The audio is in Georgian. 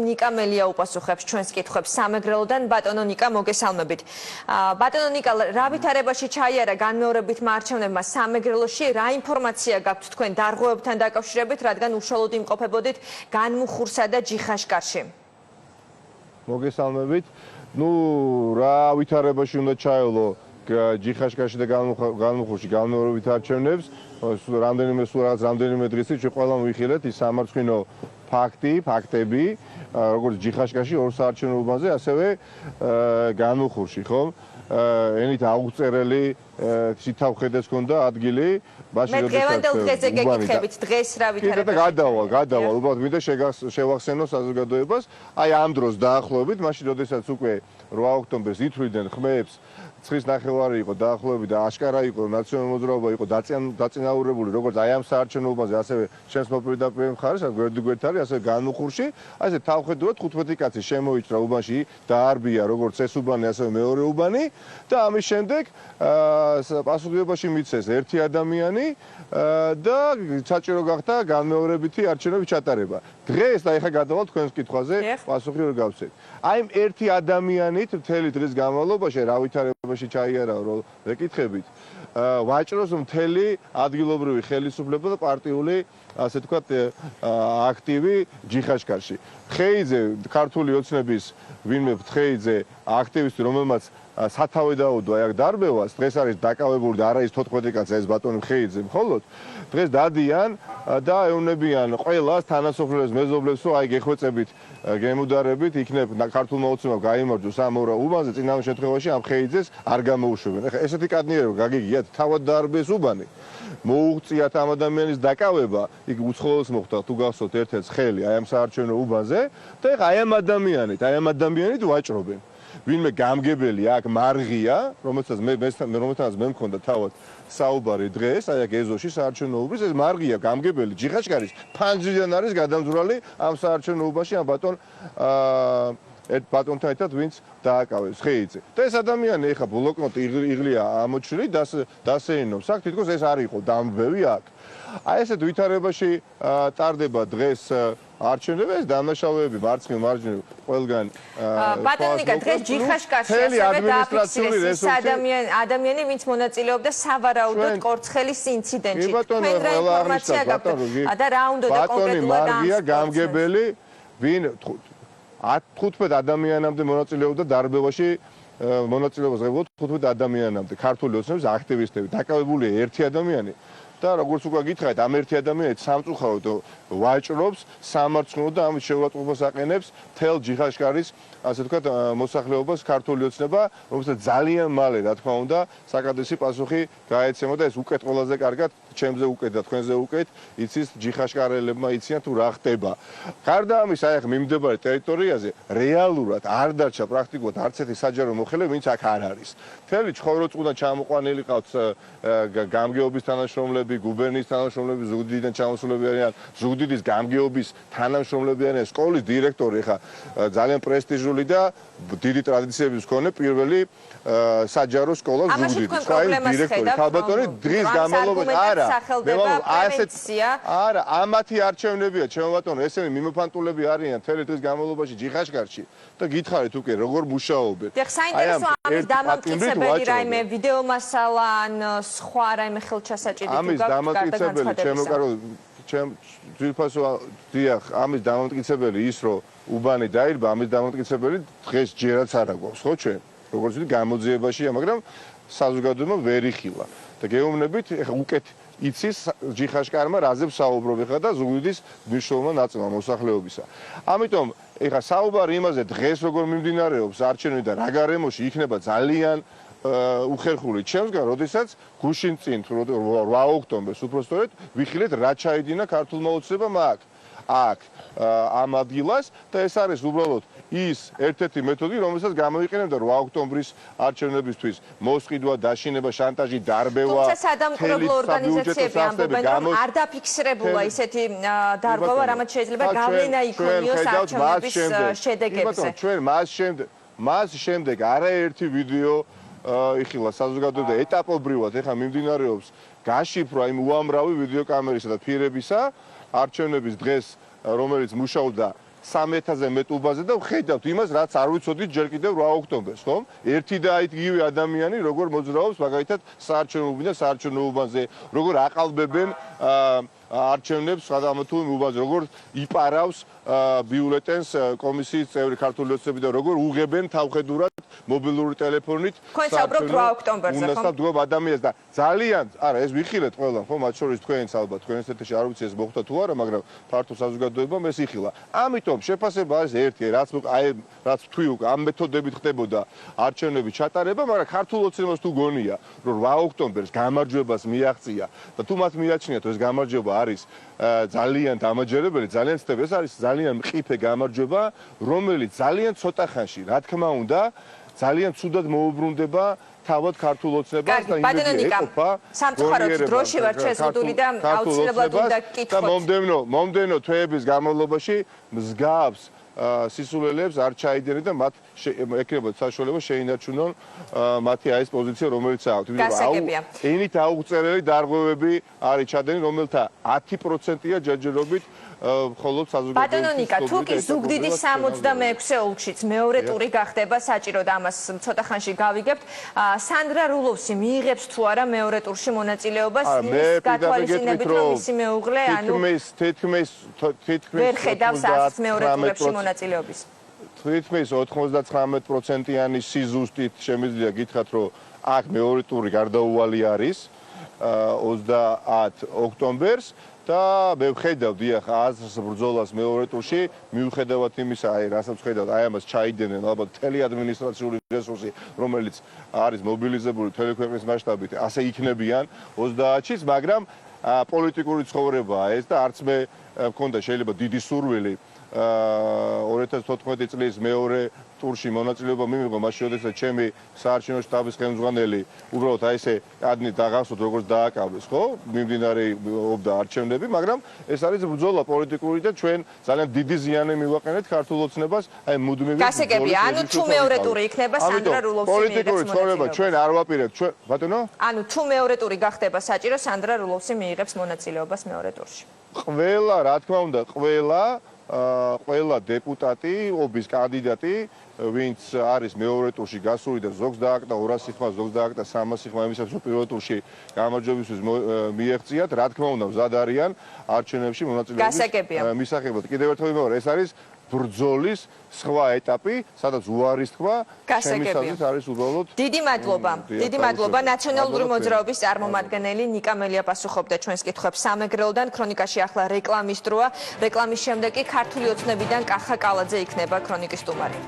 ნიკა მელია უპასუხებს ჩვენს კითხვებს სამეგრელოდან. ბატონო ნიკა, მოგესალმებით. ბატონო ნიკა, რა ვითარებაში ჩაიარა განმეორებითმა არჩევნებმა სამეგრელოში? რა ინფორმაცია გაქვთ თქვენ დარღვევებთან დაკავშირებით, რადგან უშუალოდ იმყოფებოდით განმუხურსა და ჯიხაშკარში? მოგესალმებით. რა ვითარებაში უნდა ჩაევლო ჯიხაშკარში და განმუხურში განმეორებით არჩევნებს? რამდენიმე დღის წინ ჩვენ ყველამ ვიხილეთ ის სამარცხინო ფაქტები, როგორც ჯიხაშკარში ორ საარჩევნო ასევე განმუხურში, ხო? ენით აუღწერელი სითავხედეს ჰქონდა ადგილი, მაშინ როდესაც დღევანდელ დღეზე გეკითხებით, დღეს რა ვითარებაში? გადავალ, უბრალოდ მინდა შევახსენო საზოგადოებას, აი ამ დროს დაახლოებით, მაშინ როდესაც უკვე 8 ოქტომბერს ითვლიდნენ ხმებს, ცხრის ნახევარი იყო დაახლოებით და აშკარა იყო ნაციონალური მოძრაობა იყო დაწინაურებული როგორც აი ამ საარჩევნოებაზე, ასევე ჩემს მოპირდაპირე მხარეს, გვერდ-გვერდ არის, ასევე განმუხურში, ასე თავხედურად 15 კაცი შემოიჭრა უბანში, დაარბია როგორც ეს უბანი, ასევე მეორე უბანი და ამის შემდეგ პასუხისმგებლობაში მიცეს ერთი ადამიანი და საჭირო გახდა განმეორებითი არჩევნების ჩატარება. დღეს და ეხლა გადავალ თქვენს კითხვაზე, პასუხი ვერ გავცეთ. აი ამ ერთი ადამიანით მთელი დღის განმავლობაში რა ვითარებაში ჩაიარა რომ ვეკითხებით, ვაჭროს მთელი ადგილობრივი ხელისუფლება და პარტიული, ასე ვთქვათ, აქტივი ჯიხაშკარში. ხეიძე, ქართული ოცნების ვინმე ხეიძე აქტივისტი, რომელმაც სათავე დაუდო აი აქ დარბევას, დღეს არის დაკავებული და არა ის 14 კაცი, ეს ბატონი ხეიძე მხოლოდ. დღეს დადიან და ეუბნებიან ყველას თანასოფლელებს, მეზობლებს, რომ აი გეხვეწებით, გემუდარებით, იქნებ ქართულმა ოცნებამ გაიმარჯვოს ამ ორ უბანზე, წინავე შემთხვევაში ამ ხეიძეს არ გამოუშვებენ. ეხლა ესეთი კადნიერება გაგიგიათ, თავად დაარბეს უბანი. მოუღწიათ ამ ადამიანის დაკავება, იქ უცხოელს მოხდა თუ გახსოვთ ერთ-ერთ ხელი აი ამ საარჩევნო უბანზე და ეხლა აი ამ ადამიანით ვაჭრობენ. ვინმე გამგებელი აქ მარღია, რომელთაც მე მქონდა თავად საუბარი დღეს, აი აქ ეზოში საარჩევნო უბნის, ეს მარღია გამგებელი ჯიხაშკარის ფანჯრიდან არის გადამზრალი ამ საარჩევნო უბანში ამ ერთ ბატონთან ერთად ვინც დააკავეს ხეიძე. და ეს ადამიანი ეხა ბლოკნოტი იღლია ამოჩრილი დასეინობს. აქ თითქოს ეს არ იყო დამბევი აქ. აი ესეთ ვითარებაში ტარდება დღეს არჩევნები, ეს დამნაშავეები მარცხნივ მარჯვნივ ყველგან ბატონო ნიკა, დღეს ჯიხაშკარში ასევე დააფიქსირეს ის ადამიანი, ვინც მონაწილეობდა სავარაუდოდ კორცხელის ინციდენტში. თქვენ რა ინფორმაცია გაქვთ და რა უნდა და კონკრეტულად ამ გამგებელი ვინ 15 ადამიანამდე მონაწილეობდა დარბევაში, მონაწილეობას ღებულობთ 15 ადამიანამდე ქართული ოცნების აქტივისტები, დაკავებულია ერთი ადამიანი. და როგორც უკვე გითხარით, ამ ერთი ადამიანი სამწუხაროდ ვაჭრობს სამარცხნო და ამის შეურაცხყოფას აყენებს თელ ჯიხაშკარის, ასე ვთქვათ, მოსახლეობას ქართული ოცნება, რომელსაც ძალიან მალე, რა თქმა უნდა, საკადრისი პასუხი გაეცემა და ეს უკეთ ყველაზე კარგად ჩემზე უკეთ და თქვენზე უკეთ იცის ჯიხაშკარელებმა იციან თუ რა ხდება. გარდა ამის, აი ახ მიმდებარე ტერიტორიაზე რეალურად არ დარჩა პრაქტიკულად არც ერთი საჯარო მოხელე, ვინც აქ არ არის. მთელი ცხოვროწყუდან ჩამოყვანილი ყავთ გამგეობის თანამშრომლები, გუბერნიის თანამშრომლები, ზუგდიდიდან ჩამოსულები არიან, ზუგდიდის გამგეობის თანამშრომლები არიან, სკოლის დირექტორი, ხა ძალიან პრესტიჟული და დიდი ტრადიციების მქონე პირველი საჯარო სკოლა ზუგდიდის. აი დირექტორი, ქალბატონი დღის განმავლობაში არა, ამათი არჩევნებია, ჩემო ბატონო, ესენი მიმოფანტულები არიან მთელი დღის განმავლობაში ჯიხაშკარში და გითხარით უკვე როგორ მუშაობენ. დიახ, საინტერესო ამის დამამტკიცებელი რაიმე ვიდეო მასალა ან სხვა რაიმე ხელჩასაჭირი თუ ამის დამამტკიცებელი, ჩემო კარო, ძვირფასო დიახ, ამის დამამტკიცებელი ის რომ უბანი დაირბა, ამის დამამტკიცებელი დღეს ჯერაც არ აქვს, ხო ჩვენ? როგორც ვთქვი, გამოძიებაშია, მაგრამ საზოგადოება ვერ იხილა. და გეუბნებით, ეხლა უკეთ იცის ჯიხაშკარმა რაზე ვსაუბრობ ეხლა და ზუგდიდის მნიშვნელოვან ნაწილმა მოსახლეობისა. ამიტომ ეხლა საუბარი იმაზე დღეს როგორ მიმდინარეობს არჩევნები და რა გარემოში იქნება ძალიან უხერხული ჩემსგან, როდესაც გუშინ წინ 8 ოქტომბერს უпростоრეთ ვიხილეთ რა ჩაიდინა ქართულმა ოცნებამ აქ ამ ადგილას და ეს არის უბრალოდ ის ერთ-ერთი მეთოდი, რომელსაც გამოიყენებდა 8 ოქტომბრის არჩევნებისთვის, მოსყიდვა, დაშინება, შანტაჟი, დარბევა. თუმცა სადამკვირვებლო ორგანიზაციები ამბობენ, რომ არ დაფიქსირებულა ისეთი დარღვევა, რამაც შეიძლება გავლენა იქონიოს არჩევნების შედეგებზე. ჩვენ მას შემდეგ არაერთი ვიდეო იხილა საზოგადოება ეტაპობრივად ეხა მიმდინარეობს გაშიფრვა იმ უამრავი ვიდეო კამერისა და ფირებისა არჩევნების დღეს, რომელიც მუშაობდა 3000-ზე მეტ უბანზე და ვხედავთ იმას, რაც არ ვიცოდით ჯერ კიდევ 8 ოქტომბერს, ხო? ერთი და იგივე ადამიანი როგორ მოძრაობს მაგალითად საარჩევნო უბანზე, როგორ აყალბებენ არჩევნებს სხვადასხვა თუ უბანზე, როგორ იპარავს ბიულეტენს კომისიის წევრი ქართული ოცნები და როგორ უღებენ თავხედურად მობილური ტელეფონით საუბრობთ 8 ოქტომბერზე, ხო? უნდასა ადამიანს და ძალიან, არა, ეს ვიხილეთ ყველამ, ხო, მათ შორის თქვენს ალბათ, თქვენ ესეთში არ ვიცი ეს მოხდა თუ არა, მაგრამ ფართო საზოგადოებამ ეს იხილა. ამიტომ შეფასება არის ერთი, რაც თქვი უკვე ამ მეთოდებით ხდებოდა არჩევნების ჩატარება, მაგრამ ქართულ ოცნებას თუ გონია, რომ 8 ოქტომბერს გამარჯვებას მიაღწია და თუ მათ მიაჩნიათ, რომ ეს გამარჯვება არის ძალიან დამაჯერებელი, ძალიან ცდები, ეს არის ძალიან მყიფე გამარჯვება, რომელიც ძალიან ცოტა ხანში, რა თქმა უნდა, ძალიან ცუდად მოუბრუნდება თავად ქართულ ოცნებას და იმედი ეყოფა სამწუხაროდ დროში ვართ შეზღუდული და აუცილებლად უნდა გკითხოთ. მომდენო თვეების განმავლობაში მსგავს სისულელებს არ ჩაიდენენ და მათ ეკრებათ საშუალება შეინარჩუნონ მათი ეს პოზიცია, რომელიც აქვთ. ენით აუღწერელი დარღვევები არის ჩადენილი, რომელთა 10%-ია ჯერჯერობით მხოლოდ საზოგადოების ბატონო ნიკა, თუ კი ზუგდიდის 66-ე ოლქშიც მეორე ტური გახდება, საჭირო და ამას ცოტა ხანში გავიგებთ. სანდრა რულოვსი მიიღებს თუ არა მეორე ტურში მონაწილეობას, ის გათვალისწინებით რომ მისი მეუღლე, ანუ თითქმის ვერ ხედავს ასეთ მეორე ტურებში მონაწილეობის. თითქმის 99%-იანი სიზუსტით შემიძლია გითხრათ, რომ აქ მეორე ტური გარდაუვალი არის 30 ოქტომბერს. და მე ვხედავ დიახ აზრს ბრძოლას მეორე ტურში მიუხედავად იმისა, რასაც ვხედავ, ამას ჩაიდენენ ალბათ მთელი ადმინისტრაციული რესურსი, რომელიც არის მობილიზებული მთელი ქვეყნის მასშტაბით, ასე იქნებიან 30-ში, მაგრამ პოლიტიკური ცხოვრებაა ეს და არც მე მქონდა შეიძლება დიდი სურვილი 2014 წლის მეორე ტურში მონაწილეობა მივიღო, მაშინ როდესაც ჩემი საარჩევნო შტაბის ხელმძღვანელი უბრალოდ აი ესე ადნი დაღასოთ როგორც დააკავეს, ხო? მიმდინარეობდა არჩევნები, მაგრამ ეს არის ბრძოლა პოლიტიკური და ჩვენ ძალიან დიდი ზიანი მივაყენეთ ქართულ ოცნებას, აი მუდმივი გასაგებია, ანუ თუ მეორე ტური იქნება სანდრა რულოვსი პოლიტიკური ცხოვრება ჩვენ არ ვაპირებთ, ჩვენ ბატონო? ანუ თუ მეორე ტური გახდება საჭირო, სანდრა რულოვსი მიიღებს მონაწილეობას მეორე ტურში. ყველა, რა თქმა უნდა, ყველა დეპუტატი, ობის კანდიდატი, ვინც არის მეორე ტურში გასული და ზოგს დააკდა 200 სიხმა, ზოგს დააკდა 300 სიხმა იმისათვის, რომ პირველ ტურში გამარჯვებისთვის მიეღწიათ, რა თქმა უნდა, მზად არიან არჩევნებში მონაწილეობის მისაღებად. კიდევ ერთხელ ვიმეორე, ეს არის ბრძოლის სხვა ეტაპი, სადაც უარის თქვა შემისაზრით არის უბრალოდ დიდი მადლობა ნაციონალური მოძრაობის წარმომადგენელი ნიკა მელია პასუხობდა ჩვენს კითხვებს სამეგრელოდან. ქრონიკაში ახლა რეკლამის დროა. რეკლამის შემდეგ კი ქართული ოცნებიდან კახა კალაძე იქნება ქრონიკის სტუმარი.